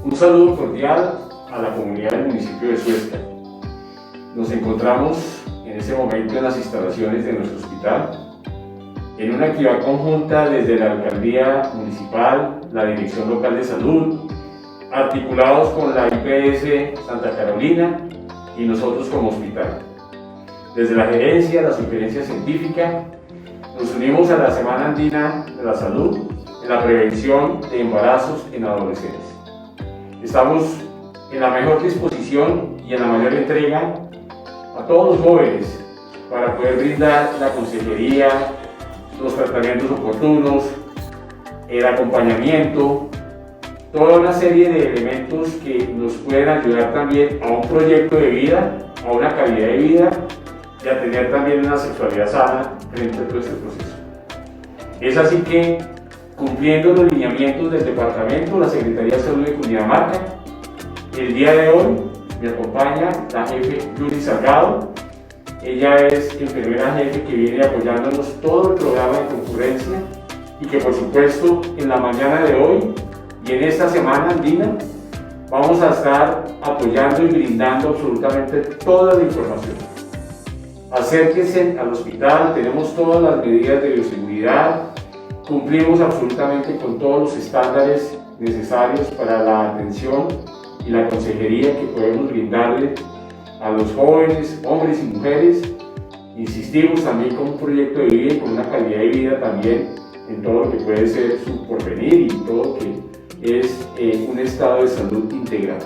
Un saludo cordial a la comunidad del municipio de Suezca. Nos encontramos en este momento en las instalaciones de nuestro hospital, en una actividad conjunta desde la Alcaldía Municipal, la Dirección Local de Salud, articulados con la IPS Santa Carolina y nosotros como hospital. Desde la gerencia, la sugerencia científica, nos unimos a la Semana Andina de la Salud en la prevención de embarazos en adolescentes. Estamos en la mejor disposición y en la mayor entrega a todos los jóvenes para poder brindar la consejería, los tratamientos oportunos, el acompañamiento, toda una serie de elementos que nos pueden ayudar también a un proyecto de vida, a una calidad de vida y a tener también una sexualidad sana frente a todo este proceso. Es así que, cumpliendo los lineamientos del departamento, la Secretaría de Salud de Cundinamarca, el día de hoy me acompaña la jefe Yuli Salgado. Ella es enfermera jefe que viene apoyándonos todo el programa de concurrencia y que por supuesto en la mañana de hoy y en esta semana andina vamos a estar apoyando y brindando absolutamente toda la información. Acérquense al hospital, tenemos todas las medidas de bioseguridad, cumplimos absolutamente con todos los estándares necesarios para la atención y la consejería que podemos brindarle a los jóvenes, hombres y mujeres. Insistimos también con un proyecto de vida y con una calidad de vida también en todo lo que puede ser su porvenir y todo lo que es un estado de salud integral.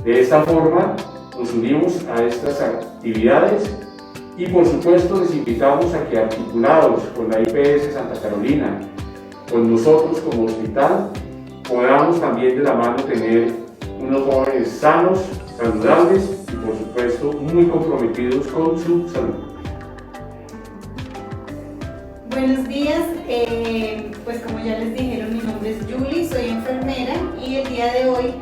De esta forma nos unimos a estas actividades y por supuesto les invitamos a que, articulados con la IPS Santa Carolina, con nosotros como hospital, podamos también de la mano tener unos jóvenes sanos, saludables y por supuesto muy comprometidos con su salud. Buenos días, pues como ya les dijeron, mi nombre es Yuli, soy enfermera y el día de hoy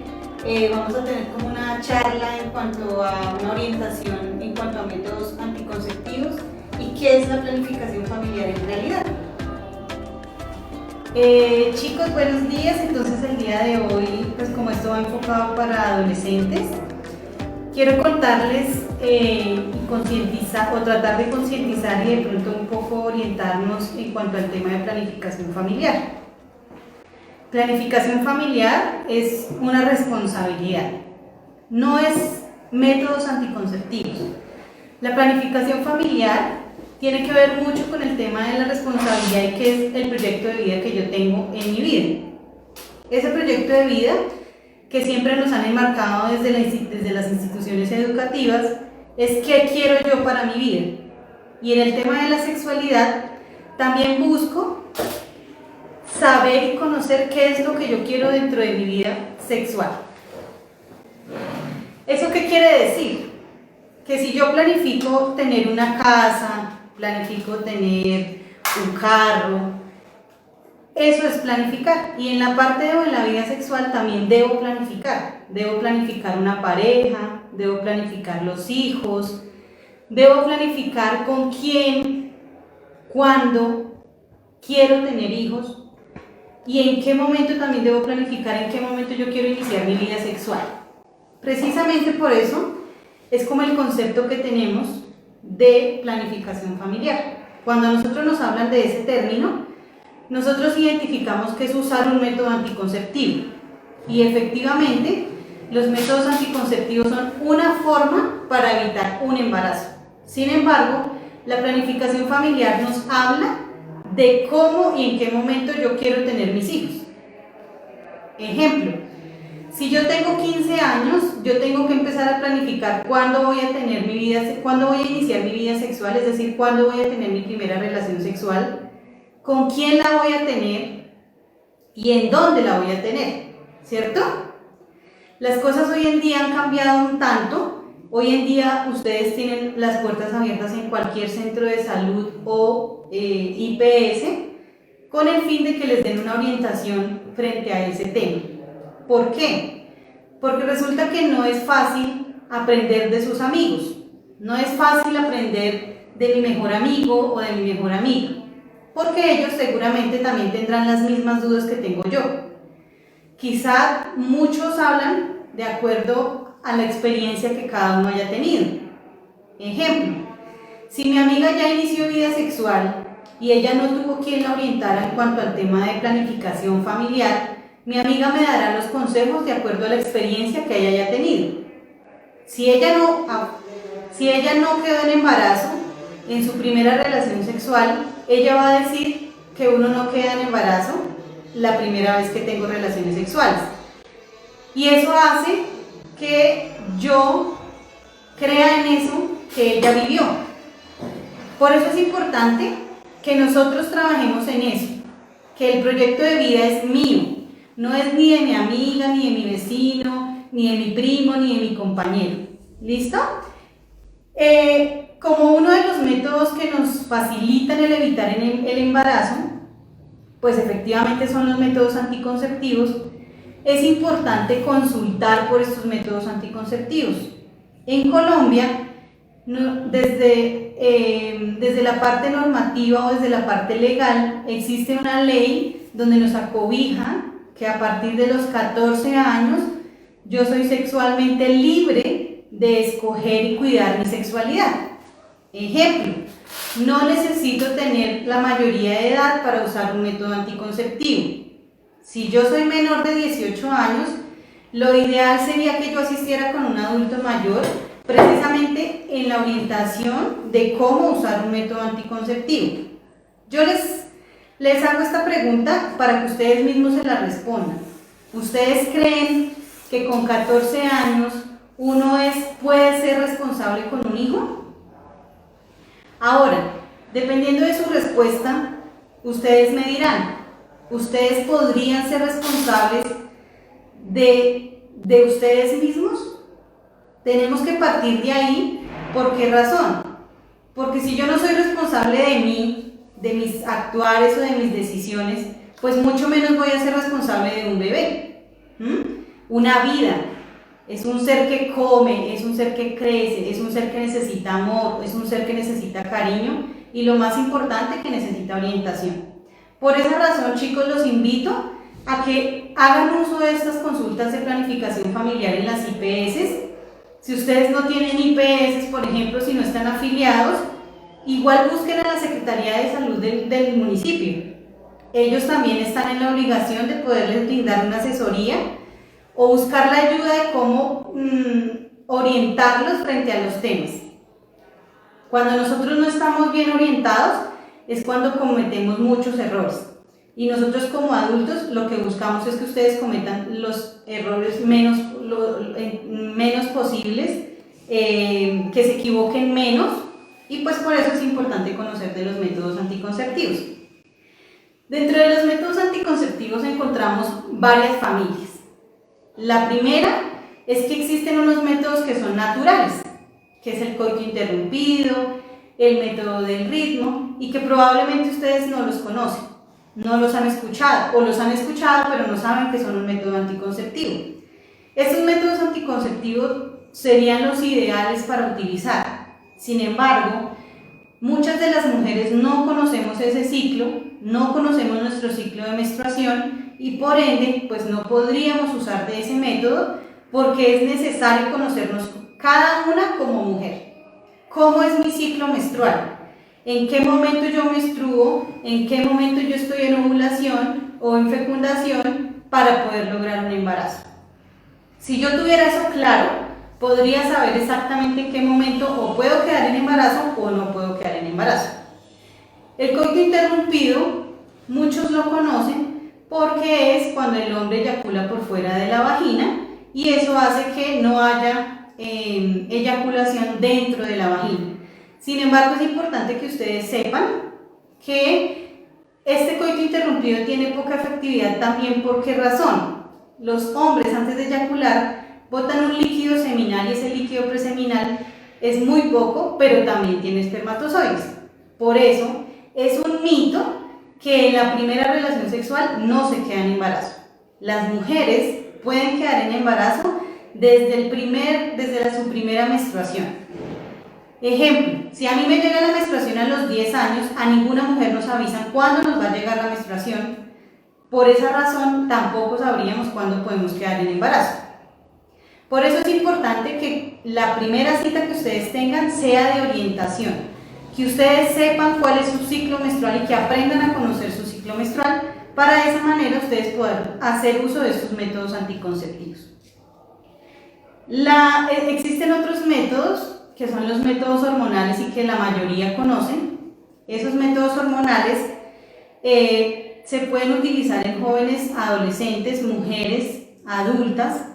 vamos a tener como una charla en cuanto a una orientación en cuanto a métodos anticonceptivos y qué es la planificación familiar en realidad. Chicos, buenos días. Entonces el día de hoy, pues como esto va enfocado para adolescentes, quiero contarles y concientizar o tratar de concientizar y de pronto un poco orientarnos en cuanto al tema de planificación familiar. Planificación familiar es una responsabilidad, no es métodos anticonceptivos. La planificación familiar tiene que ver mucho con el tema de la responsabilidad y que es el proyecto de vida que yo tengo en mi vida. Ese proyecto de vida que siempre nos han enmarcado desde las instituciones educativas es qué quiero yo para mi vida. Y en el tema de la sexualidad también busco saber y conocer qué es lo que yo quiero dentro de mi vida sexual. ¿Eso qué quiere decir? Que si yo planifico tener una casa, planifico tener un carro, eso es planificar. Y en la parte de la vida sexual también debo planificar una pareja, debo planificar los hijos, debo planificar con quién, cuándo quiero tener hijos y en qué momento también debo planificar en qué momento yo quiero iniciar mi vida sexual. Precisamente por eso es como el concepto que tenemos de planificación familiar. Cuando a nosotros nos hablan de ese término, nosotros identificamos que es usar un método anticonceptivo. Y efectivamente, los métodos anticonceptivos son una forma para evitar un embarazo. Sin embargo, la planificación familiar nos habla de cómo y en qué momento yo quiero tener mis hijos. Ejemplo, si yo tengo 15 años, yo tengo que empezar a planificar cuándo voy a iniciar mi vida sexual, es decir, cuándo voy a tener mi primera relación sexual, con quién la voy a tener y en dónde la voy a tener, ¿cierto? Las cosas hoy en día han cambiado un tanto. Hoy en día ustedes tienen las puertas abiertas en cualquier centro de salud o IPS con el fin de que les den una orientación frente a ese tema. ¿Por qué? Porque resulta que no es fácil aprender de sus amigos, no es fácil aprender de mi mejor amigo o de mi mejor amiga, porque ellos seguramente también tendrán las mismas dudas que tengo yo. quizá muchos hablan de acuerdo a la experiencia que cada uno haya tenido. Ejemplo, si mi amiga ya inició vida sexual y ella no tuvo quien la orientara en cuanto al tema de planificación familiar, mi amiga me dará los consejos de acuerdo a la experiencia que ella haya tenido. Si ella no quedó en embarazo en su primera relación sexual, ella va a decir que uno no queda en embarazo la primera vez que tengo relaciones sexuales. Y eso hace que yo crea en eso que ella vivió. Por eso es importante que nosotros trabajemos en eso, que el proyecto de vida es mío, no es ni de mi amiga, ni de mi vecino, ni de mi primo, ni de mi compañero. ¿Listo? Como uno de los métodos que nos facilitan el evitar el embarazo, pues efectivamente son los métodos anticonceptivos, es importante consultar por estos métodos anticonceptivos. En Colombia, desde la parte normativa o desde la parte legal, existe una ley donde nos acobija que a partir de los 14 años yo soy sexualmente libre de escoger y cuidar mi sexualidad. Ejemplo, no necesito tener la mayoría de edad para usar un método anticonceptivo. Si yo soy menor de 18 años, lo ideal sería que yo asistiera con un adulto mayor, precisamente en la orientación de cómo usar un método anticonceptivo. Yo les hago esta pregunta para que ustedes mismos se la respondan. ¿Ustedes creen que con 14 años uno puede ser responsable con un hijo? Ahora, dependiendo de su respuesta, ustedes me dirán, ¿ustedes podrían ser responsables de ustedes mismos? Tenemos que partir de ahí. ¿Por qué razón? Porque si yo no soy responsable de mí, de mis actuares o de mis decisiones, pues mucho menos voy a ser responsable de un bebé. Una vida es un ser que come, es un ser que crece, es un ser que necesita amor, es un ser que necesita cariño y lo más importante, que necesita orientación. Por esa razón, chicos, los invito a que hagan uso de estas consultas de planificación familiar en las IPS. Si ustedes no tienen IPS, por ejemplo, si no están afiliados, igual busquen a la Secretaría de Salud del municipio. Ellos también están en la obligación de poderles brindar una asesoría o buscar la ayuda de cómo orientarlos frente a los temas. Cuando nosotros no estamos bien orientados es cuando cometemos muchos errores. Y nosotros como adultos lo que buscamos es que ustedes cometan los errores menos posibles, que se equivoquen menos, y pues por eso es importante conocer de los métodos anticonceptivos. Dentro de los métodos anticonceptivos encontramos varias familias. La primera es que existen unos métodos que son naturales, que es el coito interrumpido, el método del ritmo, y que probablemente ustedes no los conocen, no los han escuchado, o los han escuchado pero no saben que son un método anticonceptivo. Estos métodos anticonceptivos serían los ideales para utilizar. Sin embargo, muchas de las mujeres no conocemos ese ciclo, no conocemos nuestro ciclo de menstruación y por ende pues no podríamos usar de ese método, porque es necesario conocernos cada una como mujer. ¿Cómo es mi ciclo menstrual? ¿En qué momento yo menstruo? ¿En qué momento yo estoy en ovulación o en fecundación para poder lograr un embarazo? Si yo tuviera eso claro, podría saber exactamente en qué momento o puedo quedar en embarazo o no puedo quedar en embarazo. El coito interrumpido, muchos lo conocen porque es cuando el hombre eyacula por fuera de la vagina y eso hace que no haya eyaculación dentro de la vagina. Sin embargo, es importante que ustedes sepan que este coito interrumpido tiene poca efectividad también. ¿Por qué razón? Los hombres antes de eyacular botan un líquido seminal y ese líquido preseminal es muy poco, pero también tiene espermatozoides. Por eso es un mito que en la primera relación sexual no se queda en embarazo. Las mujeres pueden quedar en embarazo desde su primera menstruación. Ejemplo, si a mí me llega la menstruación a los 10 años, a ninguna mujer nos avisan cuándo nos va a llegar la menstruación. Por esa razón tampoco sabríamos cuándo podemos quedar en embarazo. Por eso es importante que la primera cita que ustedes tengan sea de orientación, que ustedes sepan cuál es su ciclo menstrual y que aprendan a conocer su ciclo menstrual, para de esa manera ustedes poder hacer uso de estos métodos anticonceptivos. Existen otros métodos que son los métodos hormonales y que la mayoría conocen. Esos métodos hormonales se pueden utilizar en jóvenes, adolescentes, mujeres, adultas.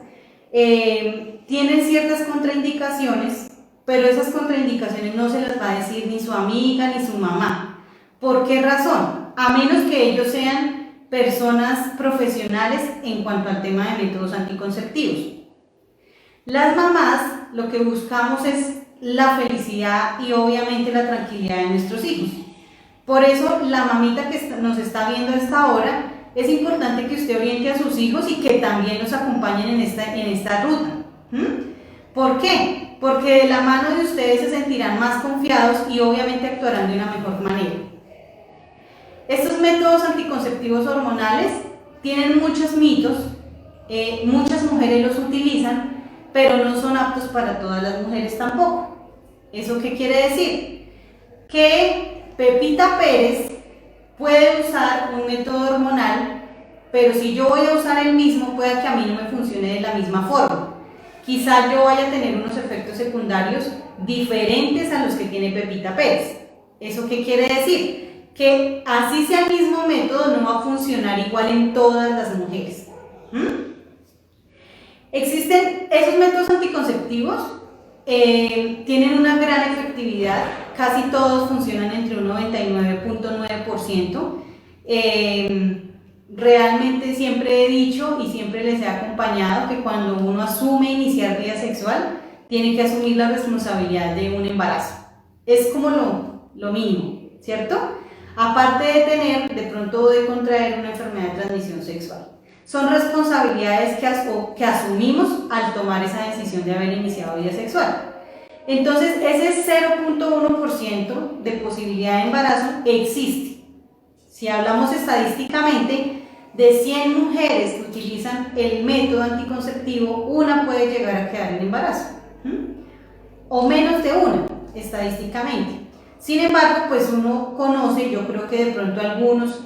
Tienen ciertas contraindicaciones, pero esas contraindicaciones no se las va a decir ni su amiga ni su mamá. ¿Por qué razón? A menos que ellos sean personas profesionales en cuanto al tema de métodos anticonceptivos. Las mamás lo que buscamos es la felicidad y obviamente la tranquilidad de nuestros hijos. Por eso la mamita que nos está viendo a esta hora, es importante que usted oriente a sus hijos y que también nos acompañen en esta ruta. ¿Por qué? Porque de la mano de ustedes se sentirán más confiados y obviamente actuarán de una mejor manera. Estos métodos anticonceptivos hormonales tienen muchos mitos, muchas mujeres los utilizan, pero no son aptos para todas las mujeres tampoco. ¿Eso qué quiere decir? Que Pepita Pérez puede usar un método hormonal, pero si yo voy a usar el mismo, puede que a mí no me funcione de la misma forma. Quizá yo vaya a tener unos efectos secundarios diferentes a los que tiene Pepita Pérez. ¿Eso qué quiere decir? Que así sea el mismo método, no va a funcionar igual en todas las mujeres. Existen esos métodos anticonceptivos, tienen una gran efectividad, casi todos funcionan entre un 99.9%. Realmente siempre he dicho y siempre les he acompañado que cuando uno asume iniciar vida sexual, tiene que asumir la responsabilidad de un embarazo. Es como lo mínimo, ¿cierto? Aparte de tener, de pronto de contraer una enfermedad de transmisión sexual. Son responsabilidades que asumimos al tomar esa decisión de haber iniciado vida sexual. Entonces, ese 0.1% de posibilidad de embarazo existe. Si hablamos estadísticamente, de 100 mujeres que utilizan el método anticonceptivo, una puede llegar a quedar en embarazo. O menos de una, estadísticamente. Sin embargo, pues uno conoce, yo creo que de pronto algunos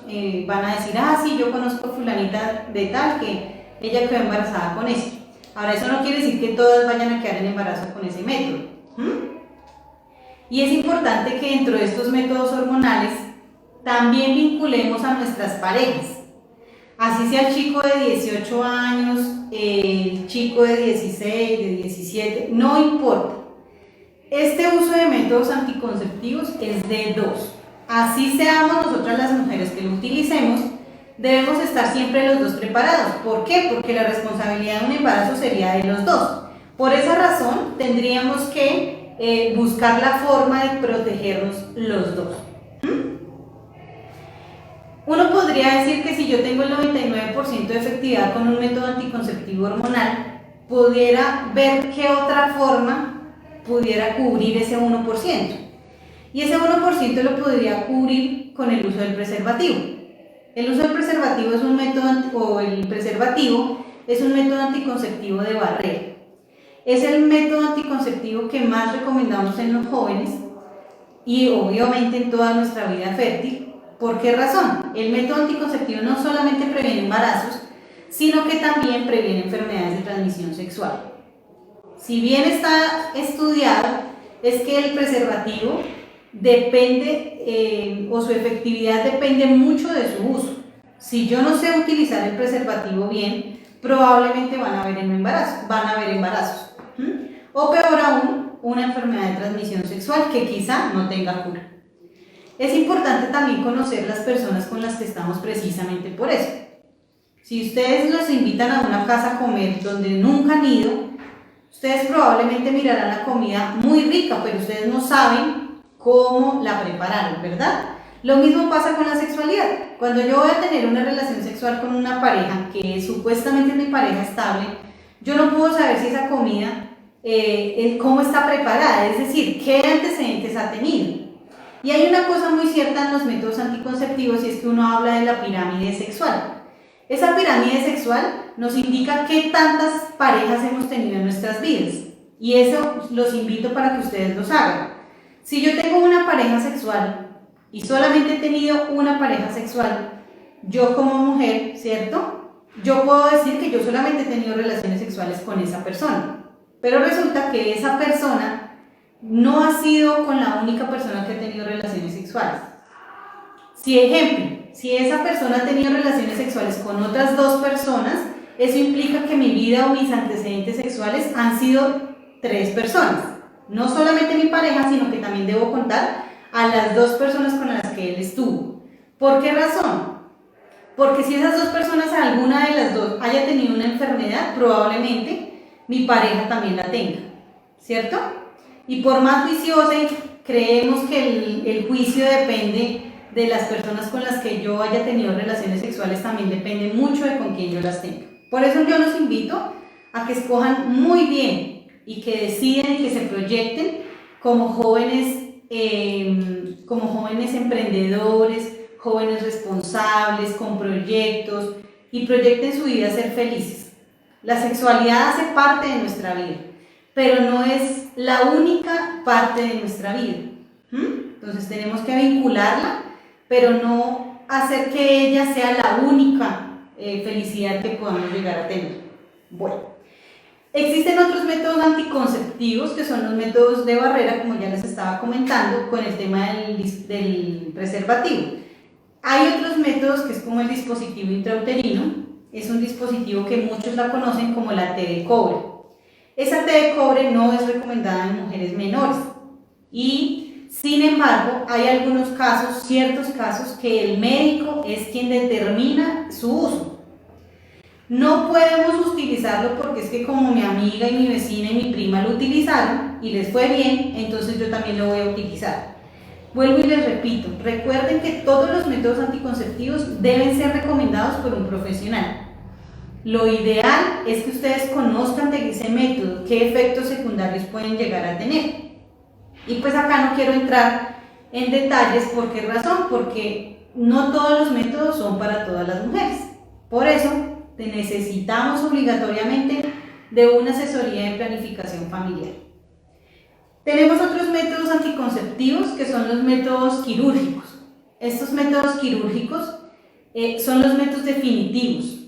van a decir, sí, yo conozco a fulanita de tal que ella quedó embarazada con eso. Ahora, eso no quiere decir que todas vayan a quedar en embarazo con ese método. Y es importante que dentro de estos métodos hormonales también vinculemos a nuestras parejas. Así sea el chico de 18 años, el chico de 16, de 17, no importa. Este uso de métodos anticonceptivos es de dos. Así seamos nosotras las mujeres que lo utilicemos, debemos estar siempre los dos preparados. ¿Por qué? Porque la responsabilidad de un embarazo sería de los dos. Por esa razón tendríamos que buscar la forma de protegernos los dos. Uno podría decir que si yo tengo el 99% de efectividad con un método anticonceptivo hormonal, pudiera ver qué otra forma pudiera cubrir ese 1%. Y ese 1% lo podría cubrir con el uso del preservativo. El uso del preservativo es un método, es un método anticonceptivo de barrera. Es el método anticonceptivo que más recomendamos en los jóvenes y obviamente en toda nuestra vida fértil. ¿Por qué razón? El método anticonceptivo no solamente previene embarazos, sino que también previene enfermedades de transmisión sexual. Si bien está estudiado, es que el preservativo depende, o su efectividad depende mucho de su uso. Si yo no sé utilizar el preservativo bien, probablemente van a haber embarazos. O peor aún, una enfermedad de transmisión sexual que quizá no tenga cura. Es importante también conocer las personas con las que estamos precisamente por eso. Si ustedes los invitan a una casa a comer donde nunca han ido, ustedes probablemente mirarán la comida muy rica, pero ustedes no saben cómo la prepararon, ¿verdad? Lo mismo pasa con la sexualidad. Cuando yo voy a tener una relación sexual con una pareja que supuestamente es mi pareja estable, yo no puedo saber si esa comida, cómo está preparada, es decir, qué antecedentes ha tenido. Y hay una cosa muy cierta en los métodos anticonceptivos y es que uno habla de la pirámide sexual. Esa pirámide sexual nos indica qué tantas parejas hemos tenido en nuestras vidas. Y eso los invito para que ustedes los hagan. Si yo tengo una pareja sexual y solamente he tenido una pareja sexual, yo como mujer, ¿cierto? Yo puedo decir que yo solamente he tenido relaciones sexuales con esa persona. Pero resulta que esa persona no ha sido con la única persona que ha tenido relaciones sexuales. Si esa persona ha tenido relaciones sexuales con otras 2 personas, eso implica que mi vida o mis antecedentes sexuales han sido 3 personas. No solamente mi pareja, sino que también debo contar a las 2 personas con las que él estuvo. ¿Por qué razón? Porque si esas 2 personas, alguna de las 2 haya tenido una enfermedad, probablemente mi pareja también la tenga, ¿cierto? Y por más juiciosa creemos que el juicio depende de las personas con las que yo haya tenido relaciones sexuales, también depende mucho de con quién yo las tenga. Por eso yo los invito a que escojan muy bien y que deciden y que se proyecten como jóvenes emprendedores, jóvenes responsables, con proyectos, y proyecten su vida a ser felices. La sexualidad hace parte de nuestra vida, pero no es la única parte de nuestra vida. Entonces tenemos que vincularla, pero no hacer que ella sea la única felicidad que podamos llegar a tener. Bueno, existen otros métodos anticonceptivos que son los métodos de barrera, como ya les estaba comentando, con el tema del preservativo. Hay otros métodos que es como el dispositivo intrauterino. Es un dispositivo que muchos la conocen como la T de cobre. Esa T de cobre no es recomendada en mujeres menores y, sin embargo, hay algunos casos, ciertos casos, que el médico es quien determina su uso. No podemos utilizarlo porque es que como mi amiga y mi vecina y mi prima lo utilizaron y les fue bien, entonces yo también lo voy a utilizar. Vuelvo y les repito, recuerden que todos los métodos anticonceptivos deben ser recomendados por un profesional. Lo ideal es que ustedes conozcan de ese método, qué efectos secundarios pueden llegar a tener. Y pues acá no quiero entrar en detalles. ¿Por qué razón? Porque no todos los métodos son para todas las mujeres. Por eso necesitamos obligatoriamente de una asesoría de planificación familiar. Tenemos otros métodos anticonceptivos que son los métodos quirúrgicos. Estos métodos quirúrgicos son los métodos definitivos.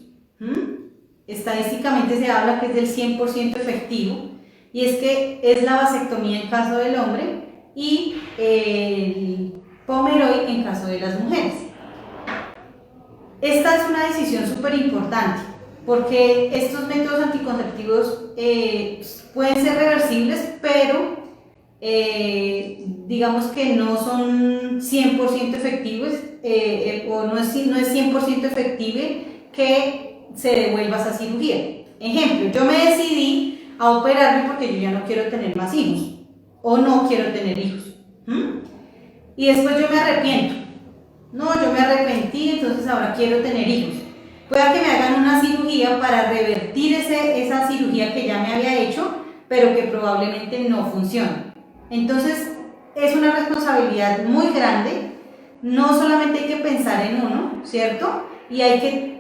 Estadísticamente se habla que es del 100% efectivo, y es que es la vasectomía en caso del hombre y el Pomeroy en caso de las mujeres. Esta es una decisión súper importante porque estos métodos anticonceptivos pueden ser reversibles, pero digamos que no son 100% efectivos, o no es 100% efectivo que se devuelva esa cirugía. Ejemplo, yo me decidí a operarme porque yo ya no quiero tener más hijos o no quiero tener hijos, y después yo me arrepiento. No, yo me arrepentí, entonces ahora quiero tener hijos. Pueda que me hagan una cirugía para revertir esa cirugía que ya me había hecho, pero que probablemente no funcione. Entonces es una responsabilidad muy grande. No solamente hay que pensar en uno, ¿cierto? Y hay que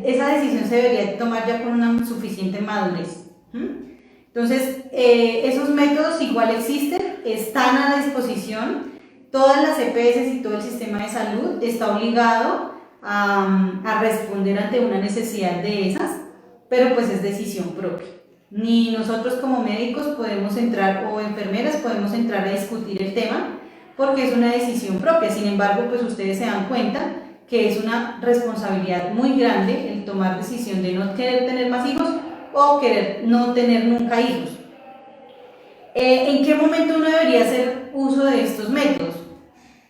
esa decisión se debería tomar ya con una suficiente madurez. Entonces esos métodos igual existen, están a la disposición. Todas las EPS y todo el sistema de salud está obligado a responder ante una necesidad de esas, pero pues es decisión propia. Ni nosotros como médicos podemos entrar, o enfermeras podemos entrar a discutir el tema, porque es una decisión propia. Sin embargo, pues ustedes se dan cuenta que es una responsabilidad muy grande el tomar decisión de no querer tener más hijos o querer no tener nunca hijos. ¿En qué momento uno debería hacer uso de estos métodos?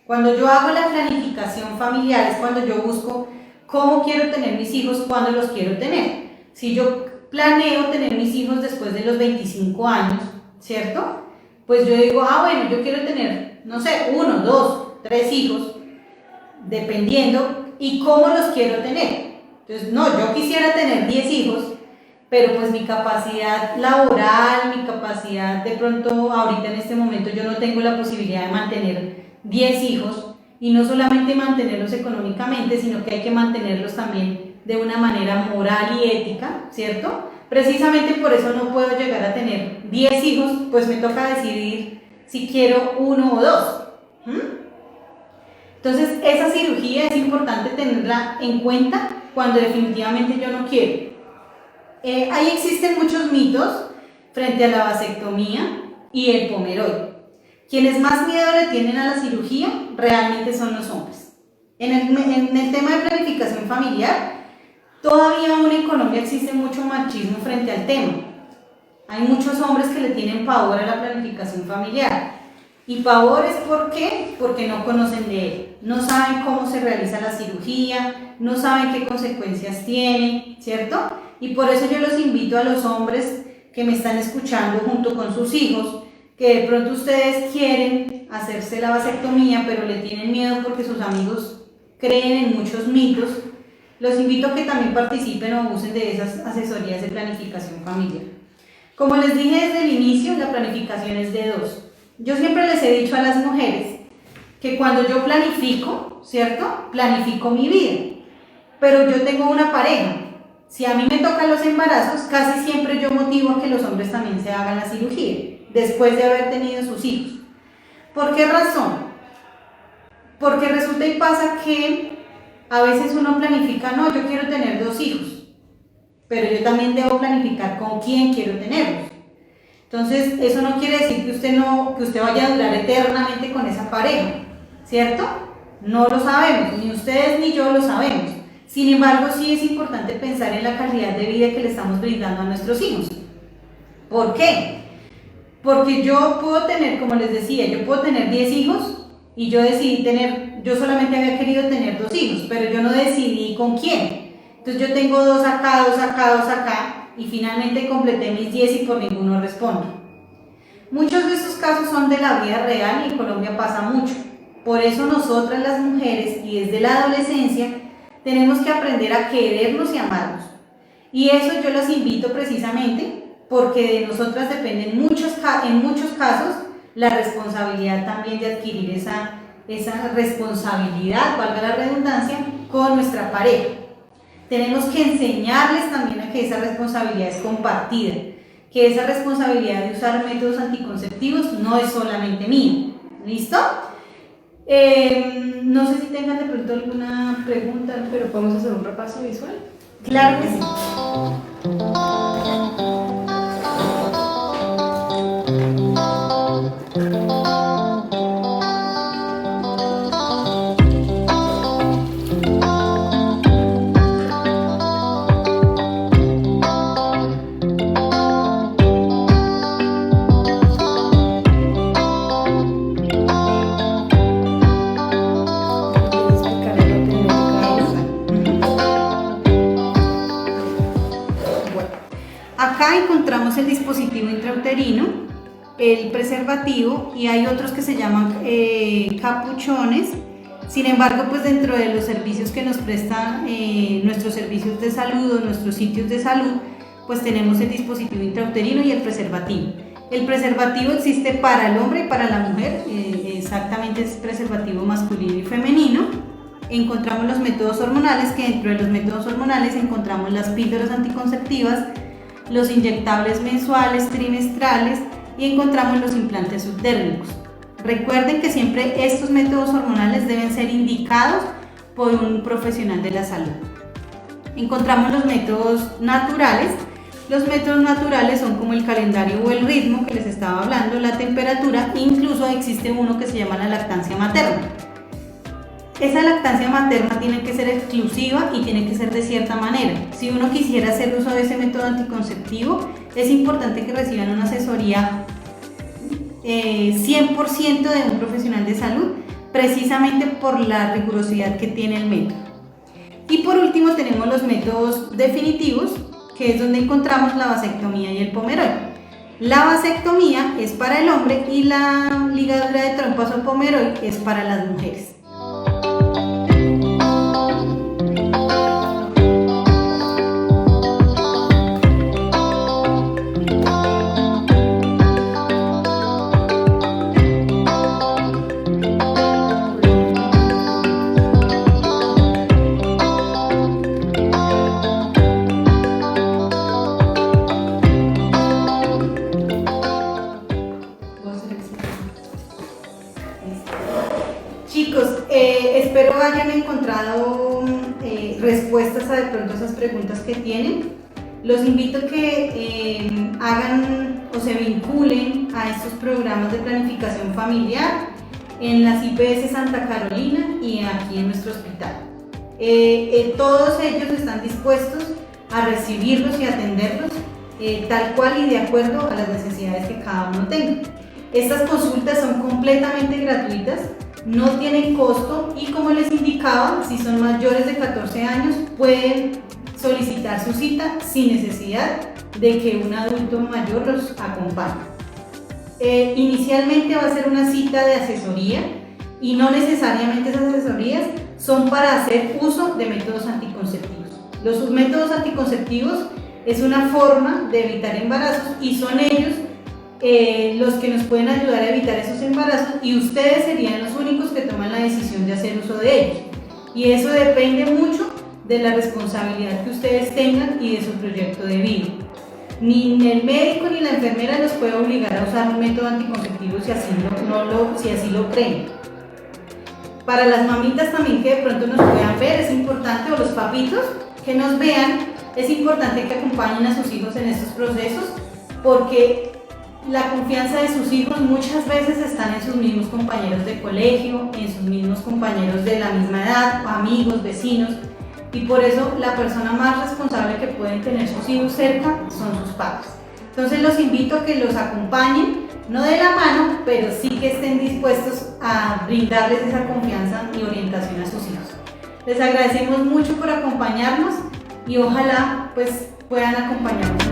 Cuando yo hago la planificación familiar, es cuando yo busco cómo quiero tener mis hijos, cuándo los quiero tener. Si yo planeo tener mis hijos después de los 25 años, ¿cierto? Pues yo digo, bueno, yo quiero tener, no sé, 1, 2, 3 hijos, dependiendo, y cómo los quiero tener. Entonces, no, yo quisiera tener 10 hijos, pero pues mi capacidad laboral, mi capacidad de pronto, ahorita en este momento yo no tengo la posibilidad de mantener 10 hijos, y no solamente mantenerlos económicamente, sino que hay que mantenerlos también de una manera moral y ética, ¿cierto? Precisamente por eso no puedo llegar a tener 10 hijos, pues me toca decidir si quiero uno o dos. Entonces, esa cirugía es importante tenerla en cuenta cuando definitivamente yo no quiero. Ahí existen muchos mitos frente a la vasectomía y el pomeroide. Quienes más miedo le tienen a la cirugía realmente son los hombres. En el tema de planificación familiar, todavía aún en Colombia existe mucho machismo frente al tema. Hay muchos hombres que le tienen pavor a la planificación familiar. Y pavor es ¿por qué? Porque no conocen de él. No saben cómo se realiza la cirugía, no saben qué consecuencias tiene, ¿cierto? Y por eso yo los invito a los hombres que me están escuchando junto con sus hijos, que de pronto ustedes quieren hacerse la vasectomía, pero le tienen miedo porque sus amigos creen en muchos mitos. Los invito a que también participen o usen de esas asesorías de planificación familiar. Como les dije desde el inicio, la planificación es de dos. Yo siempre les he dicho a las mujeres que cuando yo planifico, ¿cierto? Planifico mi vida, pero yo tengo una pareja. Si a mí me tocan los embarazos, casi siempre yo motivo a que los hombres también se hagan la cirugía, después de haber tenido sus hijos. ¿Por qué razón? Porque resulta y pasa que a veces uno planifica, no, yo quiero tener 2 hijos, pero yo también debo planificar con quién quiero tenerlos. Entonces, eso no quiere decir que usted vaya a durar eternamente con esa pareja, ¿cierto? No lo sabemos, ni ustedes ni yo lo sabemos. Sin embargo, sí es importante pensar en la calidad de vida que le estamos brindando a nuestros hijos. ¿Por qué? Porque yo puedo tener, como les decía, yo puedo tener 10 hijos y yo decidí yo solamente había querido tener 2 hijos, pero yo no decidí con quién. Entonces yo tengo 2 acá, 2 acá, 2 acá, y finalmente completé mis 10 y por ninguno respondo. Muchos de estos casos son de la vida real y en Colombia pasa mucho. Por eso nosotras las mujeres y desde la adolescencia tenemos que aprender a querernos y amarnos. Y eso yo los invito precisamente porque de nosotras depende en muchos casos la responsabilidad también de adquirir esa responsabilidad, valga la redundancia, con nuestra pareja. Tenemos que enseñarles también a que esa responsabilidad es compartida, que esa responsabilidad de usar métodos anticonceptivos no es solamente mía. ¿Listo? No sé si tengan de pronto alguna pregunta, pero podemos hacer un repaso visual. Claro que sí. Acá encontramos el dispositivo intrauterino, el preservativo y hay otros que se llaman capuchones. Sin embargo, pues dentro de los servicios que nos prestan nuestros servicios de salud o nuestros sitios de salud, pues tenemos el dispositivo intrauterino y el preservativo. El preservativo existe para el hombre y para la mujer, exactamente es preservativo masculino y femenino. Encontramos los métodos hormonales, que dentro de los métodos hormonales encontramos las píldoras anticonceptivas, los inyectables mensuales, trimestrales y encontramos los implantes subdérmicos. Recuerden que siempre estos métodos hormonales deben ser indicados por un profesional de la salud. Encontramos los métodos naturales. Los métodos naturales son como el calendario o el ritmo que les estaba hablando, la temperatura, incluso existe uno que se llama la lactancia materna. Esa lactancia materna tiene que ser exclusiva y tiene que ser de cierta manera. Si uno quisiera hacer uso de ese método anticonceptivo, es importante que reciban una asesoría 100% de un profesional de salud, precisamente por la rigurosidad que tiene el método. Y por último tenemos los métodos definitivos, que es donde encontramos la vasectomía y el pomeroide. La vasectomía es para el hombre y la ligadura de trompas o pomeroide es para las mujeres. hayan encontrado respuestas a de pronto esas preguntas que tienen, los invito a que hagan o se vinculen a estos programas de planificación familiar en las IPS Santa Carolina y aquí en nuestro hospital. Todos ellos están dispuestos a recibirlos y atenderlos tal cual y de acuerdo a las necesidades que cada uno tenga. Estas consultas son completamente gratuitas, no tienen costo y, como les indicaba, si son mayores de 14 años pueden solicitar su cita sin necesidad de que un adulto mayor los acompañe. Inicialmente va a ser una cita de asesoría y no necesariamente esas asesorías son para hacer uso de métodos anticonceptivos. Los métodos anticonceptivos es una forma de evitar embarazos y son ellos los que nos pueden ayudar a evitar esos embarazos, y ustedes serían los únicos que toman la decisión de hacer uso de ellos. Y eso depende mucho de la responsabilidad que ustedes tengan y de su proyecto de vida. Ni el médico ni la enfermera los puede obligar a usar un método anticonceptivo si así lo creen. Para las mamitas también que de pronto nos puedan ver es importante, o los papitos que nos vean, es importante que acompañen a sus hijos en estos procesos, porque la confianza de sus hijos muchas veces están en sus mismos compañeros de colegio, en sus mismos compañeros de la misma edad, amigos, vecinos, y por eso la persona más responsable que pueden tener sus hijos cerca son sus padres. Entonces los invito a que los acompañen, no de la mano, pero sí que estén dispuestos a brindarles esa confianza y orientación a sus hijos. Les agradecemos mucho por acompañarnos y ojalá pues puedan acompañarnos.